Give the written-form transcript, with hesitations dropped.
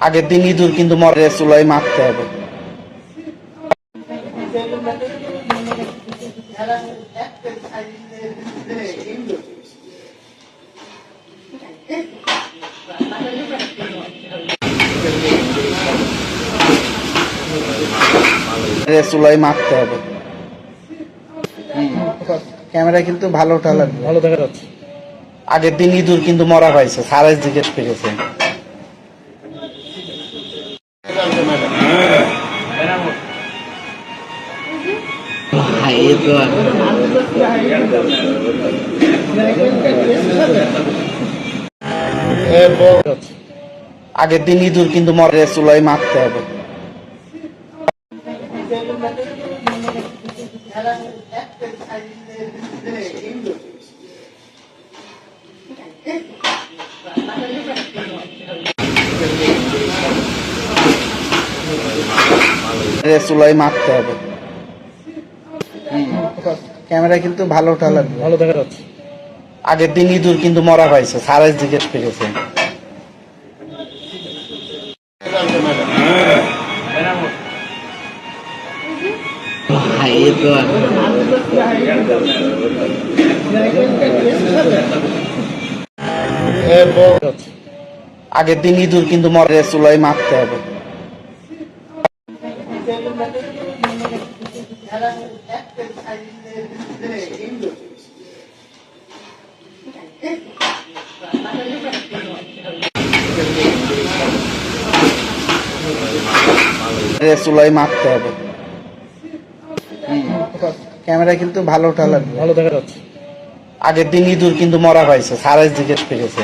আগের দিন ইঁদুর কিন্তু মরে চুলাই মারতে হবে। চুলাই মারতে হবে। ক্যামেরা কিন্তু ভালো লাগবে, ভালো দেখা যাচ্ছে। আগের দিন ইঁদুর কিন্তু মরা পাইছে, সারাই জিজ্ঞেস করেছে। আগের দিন ইঁদুর কিন্তু মরে চুলাই মারতে হবে। চুলাই মারতে হবে। ক্যামেরা কিন্তু ভালো লাগবে, ভালো দেখা যাচ্ছে। আগের দিন ইঁদুর কিন্তু মরা পাইছে, সারাই জিজ্ঞেস করেছে। আগের দিন ইঁদুর কিন্তু মরে চুলাই মারতে হবে। চুলাই মারতে হবে। ক্যামেরা কিন্তু ভালো লাগবে, ভালো দেখা যাচ্ছে। আগের দিন ইঁদুর কিন্তু মরা পাইছে, সারাই জিজ্ঞেস করেছে।